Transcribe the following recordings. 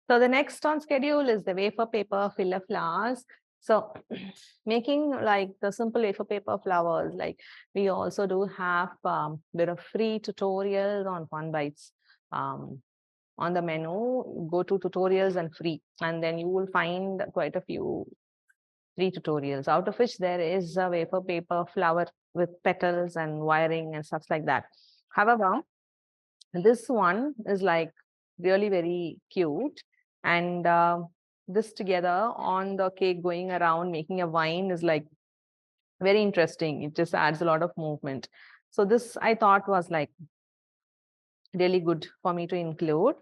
So the next on schedule is the wafer paper filler flowers. So making like the simple wafer paper flowers, like we also do have bit of free tutorials on Fondbites. On the menu, go to tutorials and free, and then you will find quite a few free tutorials, out of which there is a wafer paper flower with petals and wiring and stuff like that. However, this one is like really very cute, and this together on the cake going around making a vine is like very interesting. It just adds a lot of movement. So this I thought was like really good for me to include.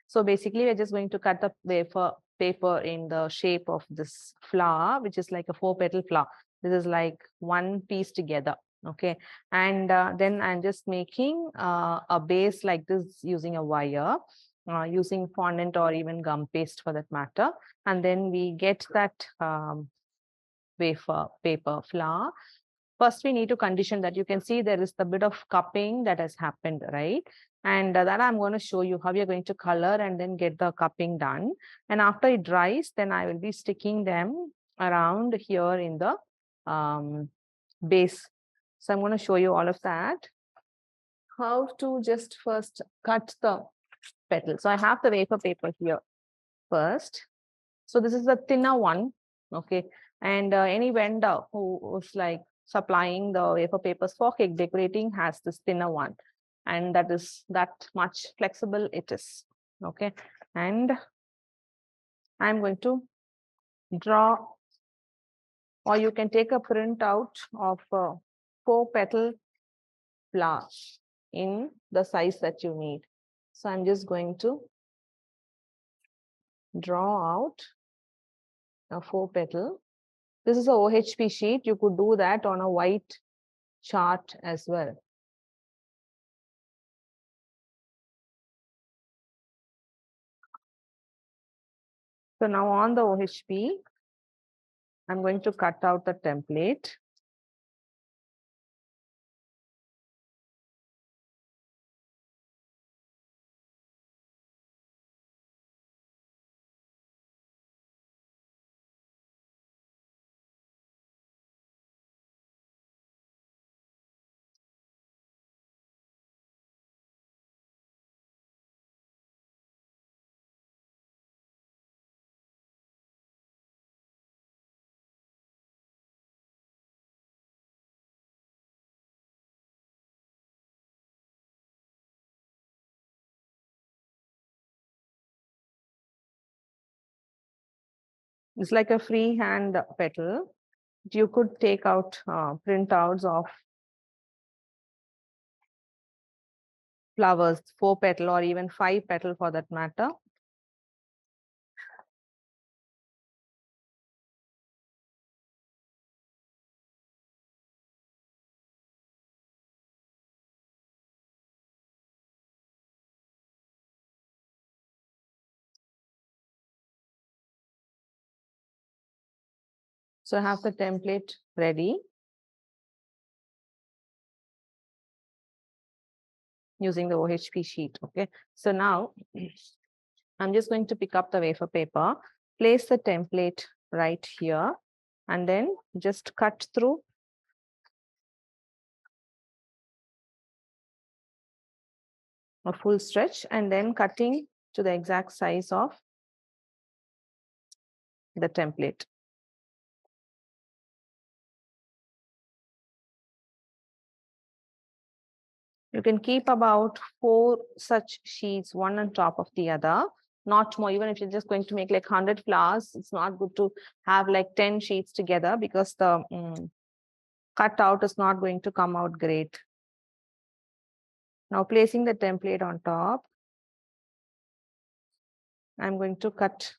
So basically we're just going to cut the wafer paper in the shape of this flower, which is like a 4-petal flower. This is like one piece together. Okay. And then I'm just making a base like this using a wire, using fondant or even gum paste for that matter. And then we get that wafer paper flower. First, we need to condition that. You can see there is a bit of cupping that has happened, right? And that I'm going to show you how you're going to color and then get the cupping done. And after it dries, then I will be sticking them around here in the base. So I'm going to show you all of that. How to just first cut the petal. So I have the wafer paper here first. So this is the thinner one, okay? And any vendor who's like supplying the wafer papers for cake decorating has this thinner one, and that is that much flexible it is, okay? And I'm going to draw, or you can take a print out of a 4-petal flower in the size that you need. So I'm just going to draw out a 4-petal. This is a OHP sheet. You could do that on a white chart as well. So now on the OHP, I'm going to cut out the template. It's like a freehand petal. You could take out printouts of flowers, 4-petal or even 5-petal for that matter. So I have the template ready using the OHP sheet. Okay. So now I'm just going to pick up the wafer paper, place the template right here, and then just cut through a full stretch and then cutting to the exact size of the template. You can keep about 4 such sheets, one on top of the other, not more. Even if you're just going to make like 100 flowers, it's not good to have like 10 sheets together because the cutout is not going to come out great. Now placing the template on top, I'm going to cut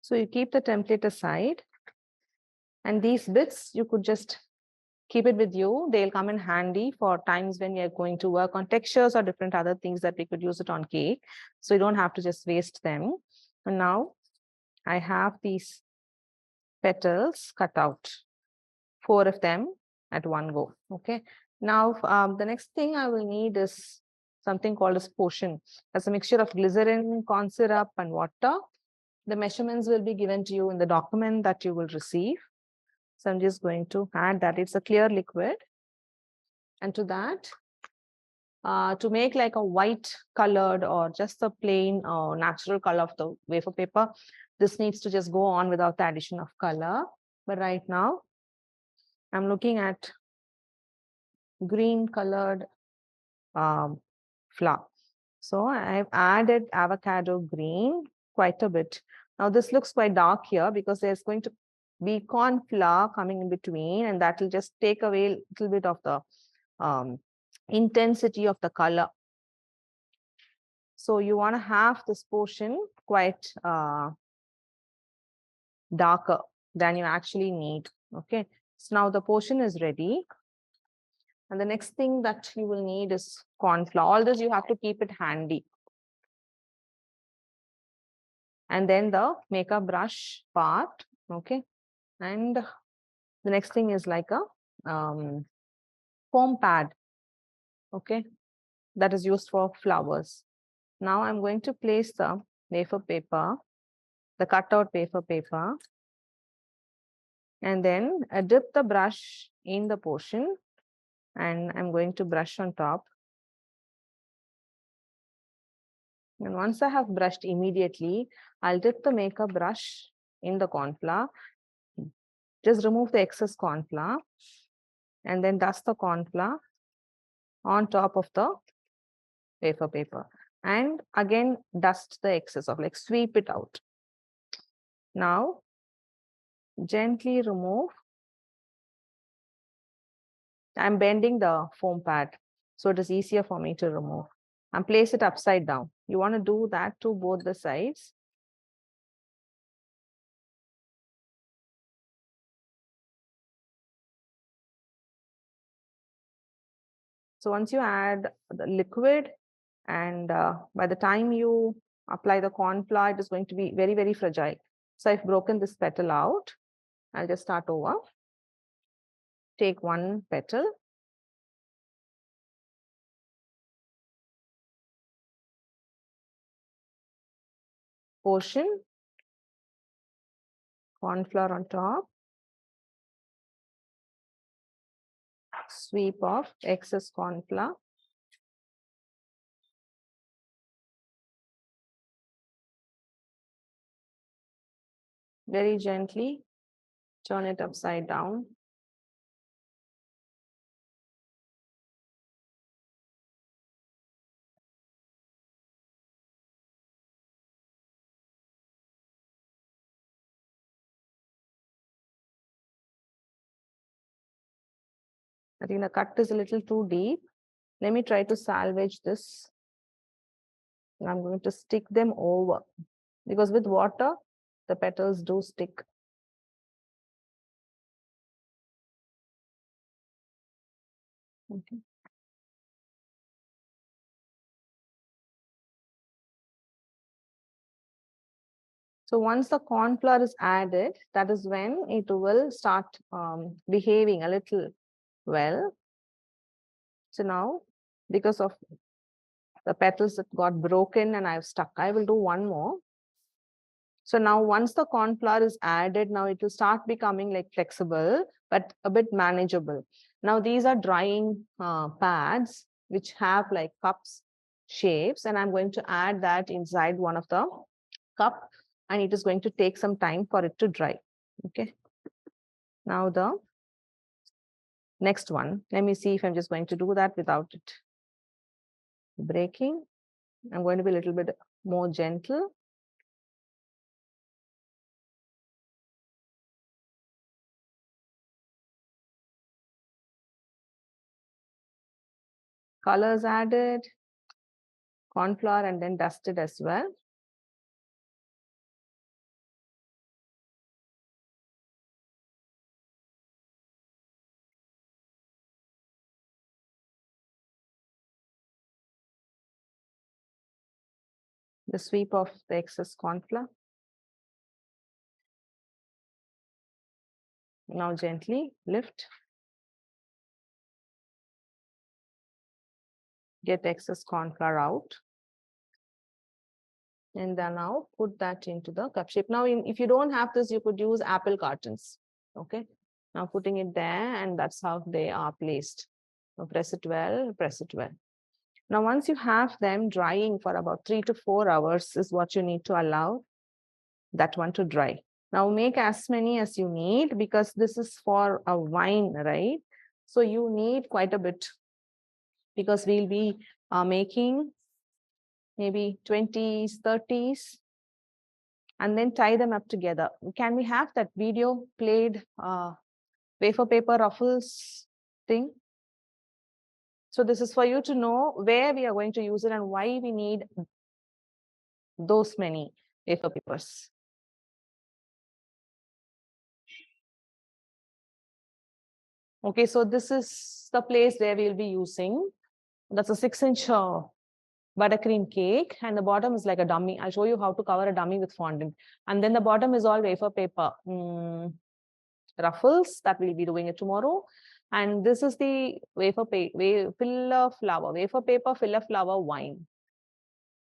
So you keep the template aside, and these bits you could just keep it with you. They'll come in handy for times when you're going to work on textures or different other things that we could use it on cake. So you don't have to just waste them. And now I have these petals cut out, 4 of them at one go. Okay. Now the next thing I will need is something called as potion. That's a mixture of glycerin, corn syrup, and water. The measurements will be given to you in the document that you will receive. So I'm just going to add that. It's a clear liquid. And to that, to make like a white colored or just a plain natural color of the wafer paper, this needs to just go on without the addition of color. But right now, I'm looking at green colored flour. So I've added avocado green quite a bit. Now this looks quite dark here because there's going to be corn flour coming in between, and that will just take away a little bit of the intensity of the color. So you want to have this portion quite darker than you actually need. Okay. So now the portion is ready. And the next thing that you will need is corn flour. All this you have to keep it handy. And then the makeup brush part. Okay. And the next thing is like a foam pad. Okay. That is used for flowers. Now I'm going to place the wafer paper, the cutout wafer paper, and then dip the brush in the portion, and I'm going to brush on top. And once I have brushed immediately, I'll dip the makeup brush in the corn flour, just remove the excess corn flour, and then dust the corn flour on top of the wafer paper. And again, dust the excess of, like, sweep it out. Now, gently remove. I'm bending the foam pad, so it is easier for me to remove. And place it upside down. You want to do that to both the sides. So once you add the liquid, and by the time you apply the corn flour, it is going to be very, very fragile. So I've broken this petal out. I'll just start over. Take one petal. Portion. Corn flour on top. Sweep off excess corn flour. Very gently turn it upside down. I think the cut is a little too deep. Let me try to salvage this. I'm going to stick them over, because with water, the petals do stick. Okay. So once the corn flour is added, that is when it will start behaving a little well. So now, because of the petals that got broken and I've stuck, I will do one more. So now once the corn flour is added, now it will start becoming like flexible, but a bit manageable. Now these are drying pads, which have like cups shapes, and I'm going to add that inside one of the cup, and it is going to take some time for it to dry. Okay. Now the next one, let me see if I'm just going to do that without it breaking. I'm going to be a little bit more gentle. Colors added, corn flour, and then dusted as well. the sweep of the excess corn flour. Now gently lift. Get excess corn flour out. And then now put that into the cup shape. Now, if you don't have this, you could use apple cartons. Okay. Now putting it there, and that's how they are placed. So press it well, press it well. Now, once you have them drying for about 3 to 4 hours is what you need to allow that one to dry. Now make as many as you need because this is for a wine, right? So you need quite a bit because we'll be making maybe 20s, 30s, and then tie them up together. Can we have that video played, wafer paper ruffles thing? So this is for you to know where we are going to use it and why we need those many wafer papers. Okay, so this is the place where we'll be using. That's a 6-inch buttercream cake, and the bottom is like a dummy. I'll show you how to cover a dummy with fondant. And then the bottom is all wafer paper ruffles that we'll be doing it tomorrow. And this is the wafer filler flower, wafer paper filler flower wine.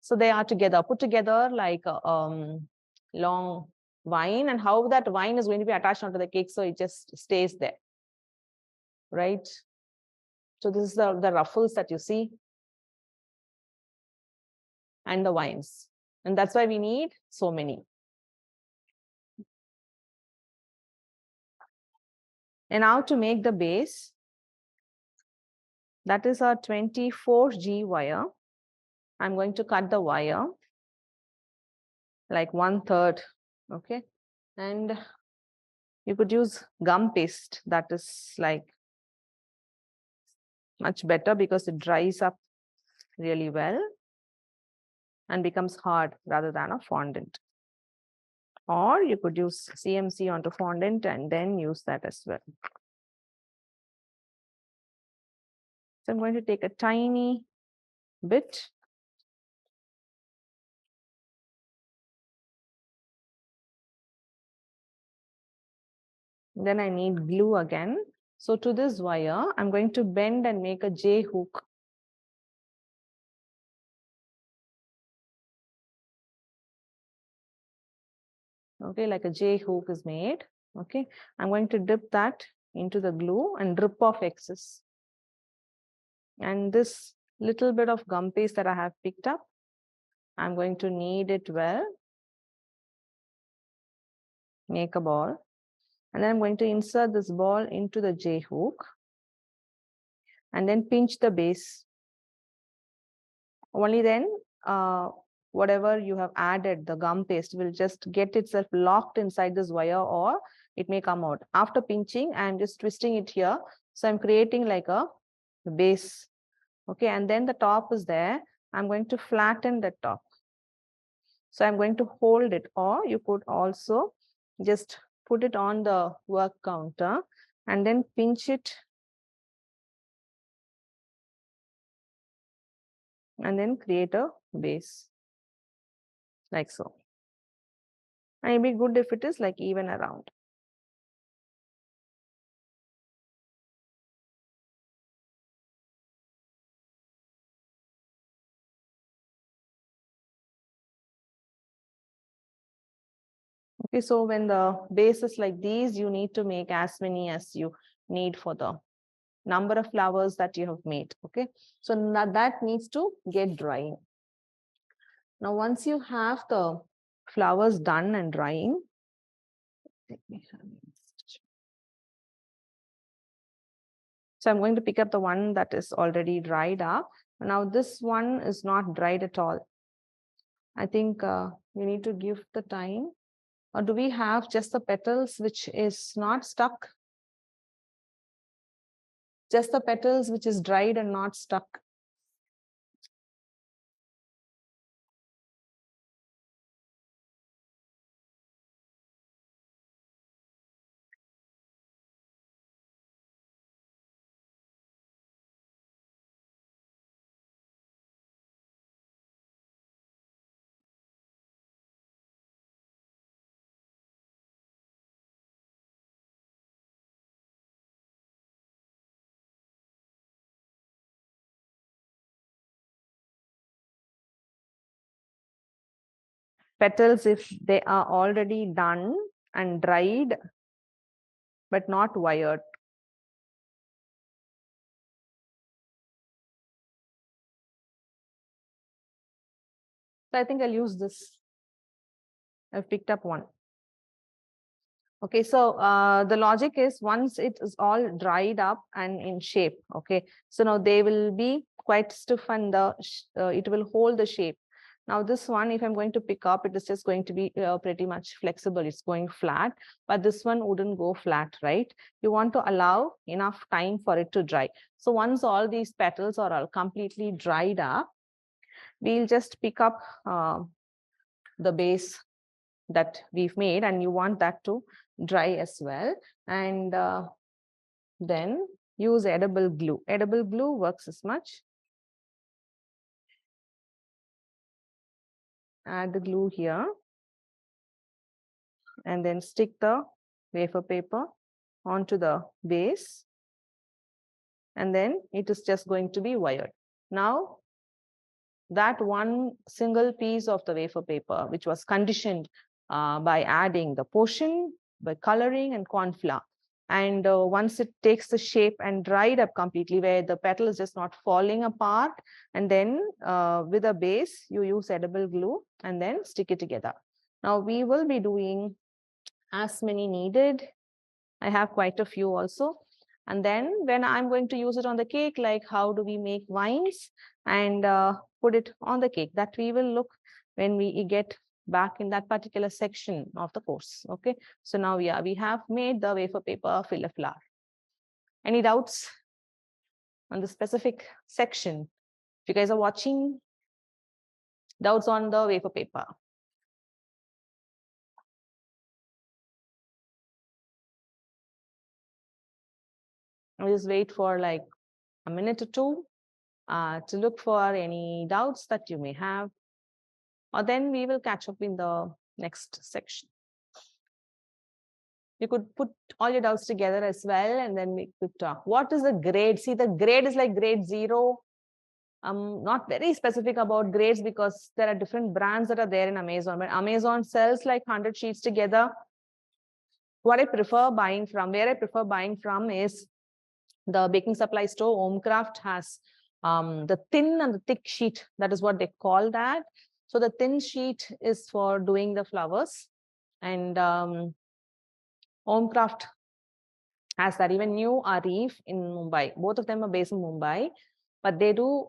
So they are together, put together like a long wine, and how that wine is going to be attached onto the cake so it just stays there, right? So this is the ruffles that you see and the wines, and that's why we need so many. And now to make the base, that is our 24G wire. I'm going to cut the wire like 1/3, okay? And you could use gum paste, that is like much better because it dries up really well and becomes hard rather than a fondant. Or you could use CMC onto fondant and then use that as well. So I'm going to take a tiny bit. Then I need glue again. So to this wire, I'm going to bend and make a J hook. Okay, like a J hook is made. Okay, I'm going to dip that into the glue and drip off excess. And this little bit of gum paste that I have picked up, I'm going to knead it well. Make a ball. And then I'm going to insert this ball into the J hook and then pinch the base. Only then whatever you have added, the gum paste will just get itself locked inside this wire or it may come out. After pinching, I'm just twisting it here. So I'm creating like a base. Okay, and then the top is there. I'm going to flatten the top. So I'm going to hold it, or you could also just put it on the work counter and then pinch it and then create a base like so. And it'd be good if it is like even around. Okay, so when the base is like these, you need to make as many as you need for the number of flowers that you have made. Okay, so now that needs to get drying. Now, once you have the flowers done and drying, let me have it. So I'm going to pick up the one that is already dried up. Now this one is not dried at all. I think we need to give the time. Or do we have just the petals which is not stuck? Just the petals which is dried and not stuck. petals if they are already done and dried, but not wired. So I think I'll use this. I've picked up one. Okay, so the logic is once it is all dried up and in shape, okay, so now they will be quite stiff and it will hold the shape. Now this one, if I'm going to pick up, it is just going to be pretty much flexible. It's going flat, but this one wouldn't go flat, right? You want to allow enough time for it to dry. So once all these petals are all completely dried up, we'll just pick up the base that we've made, and you want that to dry as well. And then use edible glue. Edible glue works as much. Add the glue here and then stick the wafer paper onto the base, and then it is just going to be wired. Now that one single piece of the wafer paper, which was conditioned by adding the potion, by coloring and corn flour, and once it takes the shape and dried up completely, where the petal is just not falling apart, and then with a base you use edible glue and then stick it together. Now we will be doing as many needed. I have quite a few also. And then when I'm going to use it on the cake, like how do we make vines and put it on the cake, that we will look when we get back in that particular section of the course. Okay, so now we have made the wafer paper filler flower. Any doubts on the specific section? If you guys are watching, doubts on the wafer paper? I'll just wait for like a minute or two to look for any doubts that you may have, or then we will catch up in the next section. You could put all your doubts together as well, and then we could talk. What is the grade? See, the grade is like grade 0. I'm not very specific about grades because there are different brands that are there in Amazon, but Amazon sells like 100 sheets together. What I prefer buying from, where I prefer buying from is the baking supply store. Homecraft has the thin and the thick sheet. That is what they call that. So the thin sheet is for doing the flowers, and Homecraft has that. Even New Arif in Mumbai. Both of them are based in Mumbai, but they do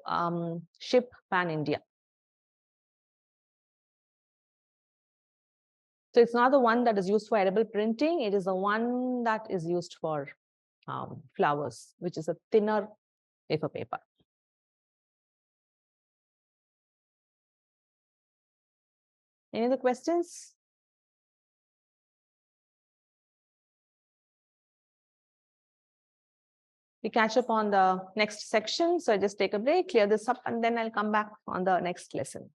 ship pan-India. So it's not the one that is used for edible printing. It is the one that is used for flowers, which is a thinner wafer paper. Any other questions? We catch up on the next section. So I just take a break, clear this up, and then I'll come back on the next lesson.